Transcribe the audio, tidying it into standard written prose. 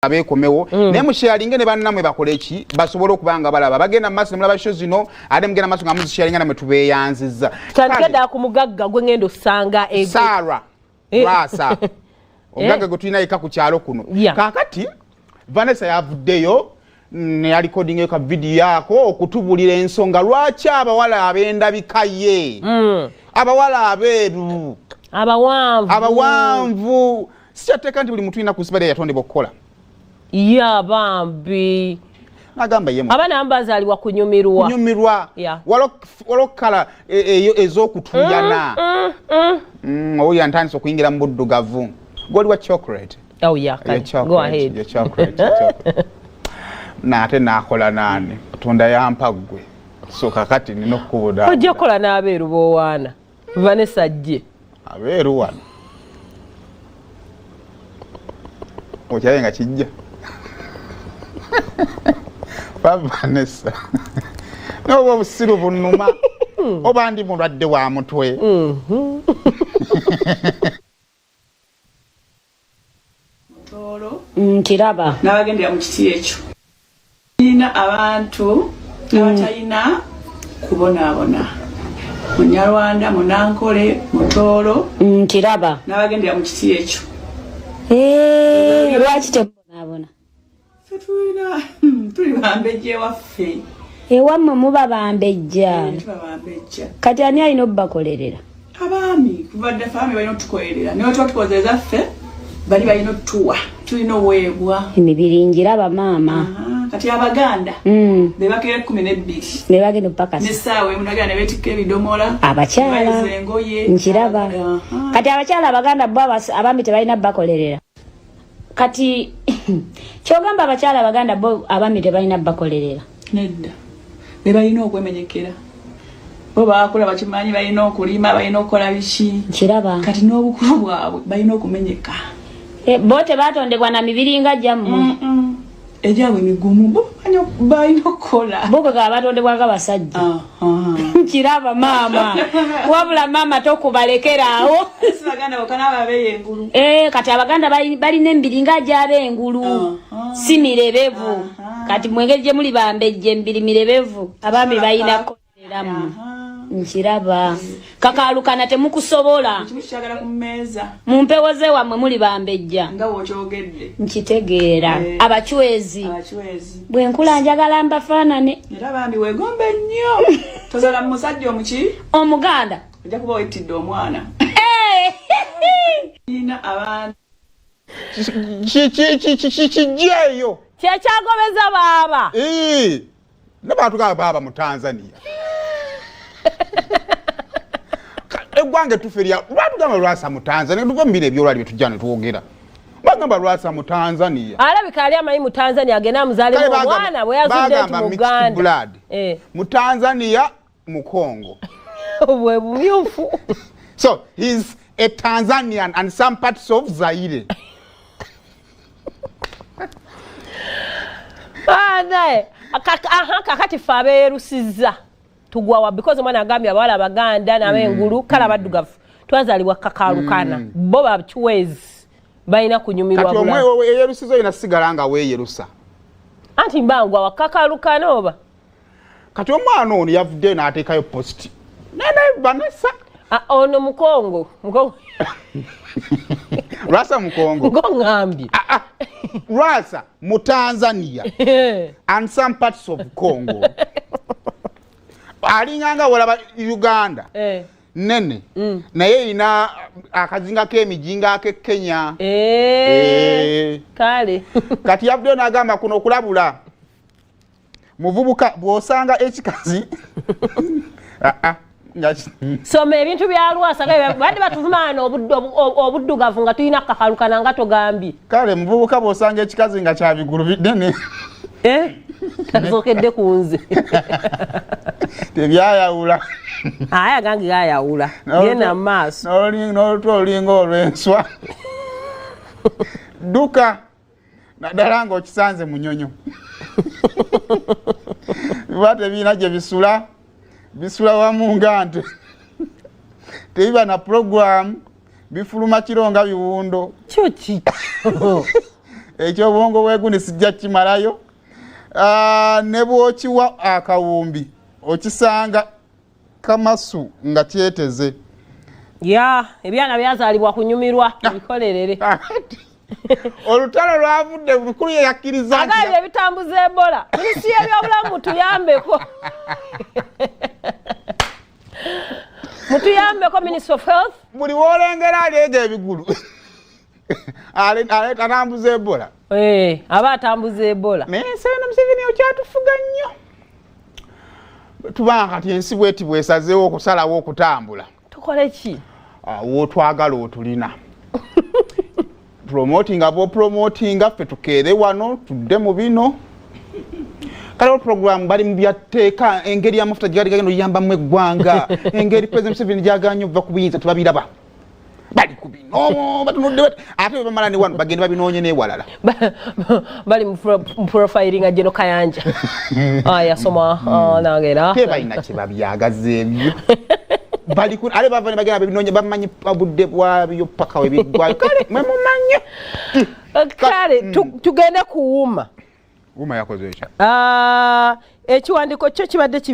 abekomewo naye musharinge ne bannamwe bakole eki basobole okubanga balaba bagenda maaso ne mulaba show zino ate mugenda maaso nga muzisharinga namwe tubeyanziza tandikeda ku mugagga gwe ngendo sanga ego Sara Rasa omugagga gwe tulina eka ku kyalo kuno kakati Vanessa yavuddeyo ne ya recording eka video yako okutubulira ensonga lwaki abawala abenda bikaye abawala abeeru abawanvu sikyateka nti buli muntu ina kusibala yatondebwa okukola ya bambi Agamba yemu abana ambazaliwa kunyumirwa walokala ezokutuyana oyo yantandise okuyingira mu buddugavu goli wa chocolate oh yeah go ahead your chocolate nate nakola nani tunda yampagwe so kakati nino okubuda ojja kola n'abeeru bowaana Vanessa jje abeeru wana okyayenga kijja Vanessa no obusiru bunuma obandi mulwadde wa mutwe mutoro kiraba nabagendera mu kiti ekyo ina abantu abatayina kubonaabona Munyarwanda Munankole Mutoro kiraba nabagendera mu kiti ekyo lwaki tebonaabona tuli bambejja ewaffe ewammwe muba bambejja kati ani alina obbakolerera abaami kuvadde fami balina otukolerera naye tuba tukozeza ffe bali balina otuwa tulina oweebwa emibiri njiraba maama kati abaganda bebakera 12 ne bagenda paka nesaawe munaganda betikka ebidomola abakyala nkiraba kati abakyala abaganda bo abaami tebalina bakolerera kati kyogamba abakyala abaganda bo abaami tebalina bakolerera nedda bebalina okwemenyekera bo bakula bakimanyi balina okulima balina okukola biki nkiraba kati n'obukulu bwabwe balina okumenyeka bo tebatondebwa na mibiri nga gyammwe ejawe migumu bo balina okukola boko kabatondebwa nga basajja nkiraba maama wabula maama tokubalekerawo baganda bokana babeye engulu kati abaganda balina embiri nga gy'ab'engulu si mirebevu kati mwengeri gye muli bambejje embiri mirebevu abaami balina kukoleramu nkiraba kakalukana temukusobola kikyagala ku mmeeza mu mpewo ze wammwe muli bambejja nga wokyogedde nkitegeera abachwezi bwe nkula njagala mbafaanane era bambi weegombe nnyo tozala mu musajja omuki omuganda ojja kuba wetidde omwana ina abantu kijjeeyo kyekyagobeza baaba nabantu ga baaba mu Tanzania egwange tuferya lwatugamba lwasa mu Tanzania tugambira ebyolwali byetujjana tuwogera bagamba lwasa mu Tanzania alabika ali amanyi mu Tanzania agenda amuzalemu omwana bwe yazudde mu Uganda mu Tanzania mu Congo bwe bumyufu so he's a Tanzanian and some parts of Zaire kakati fe abeerusiza tugwawa because mwana agambye abawala abaganda n'ab'engulu kale abaddugavu twazaalibwa kakalukana bo bachwezi balina kunyumirwa kati omwe eyerusizo yina sigala nga weeyerusa anti mbangwa wakakalukana oba kati omwana ono yavudde n'ateekayo post nene Vanessa ono mukongo Rasa mukongo ngambye Rasa mu Tanzania and some parts of Congo alinganga wala Uganda nene naye ina akazinga k'emijinga ke Kenya kale kati yavudde n'agamba kuno okulabula muvubuka bw'osanga ekikazi soma ebintu bya Lwasa bandi batuvumaana obuddugavu nga tulina kakalukana nga togambye kale muvubuka bw'osanga ekikazi nga kya bigulu binene tazokedde ku nze tebyayawula aya gange yayawula genda mu maaso n'olutwe olinga olw'enswa duka naddala ng'okisanze mu nnyonyo biba tebiina gye bisula wamu nga nte tebiba na program bifuluma kironga biwundo kyo ki ekyobwongo bweguni sijja kimalayo. Ne bw'okiwa akawumbi okisanga kamasu nga kyeteze. Ebyana byazaalibwa kunyumirwa bikolerere. Olutalo lwavudde bikulu yakkiriza nti agabye ebitambuza Ebola. Minisitule y'ebyobulamu tuyambeko. Mutuyambeko Ministry of Health. Buli woolengera aleega ebigulu. Atambuza Ebola. Aba atambuza Ebola. Naye Sseeno Museveni okyatufuga nnyo. Tubanga kati ensi bweti bwesazeewo okusalawo okutambula. Tukole ki? Wootwagala otulina. Promotinga ffe tukeere wano tudde mu bino. Kale program bali mu byatteeka engeri y'amafuta gyali gagenda oyambamu eggwanga. Engeri President Museveni gyaganye okuva ku buyinza tebabiraba. Bali ku bino batunudde ate bamala ne wano bagenda babinoonye n'ewalala. Bali mu profiling a General Kayanja. Yasoma nagera. Tebalina kye babyagaza ebyo. Bali ku ale bava ne bagenda babinoonye bamanyi obudde bwabyo paka we biggwayo. Kale mwe mumanyi. Kale tugende kuwuma. Wuma yakoze ekya. Ekiwandiiko kyo kibadde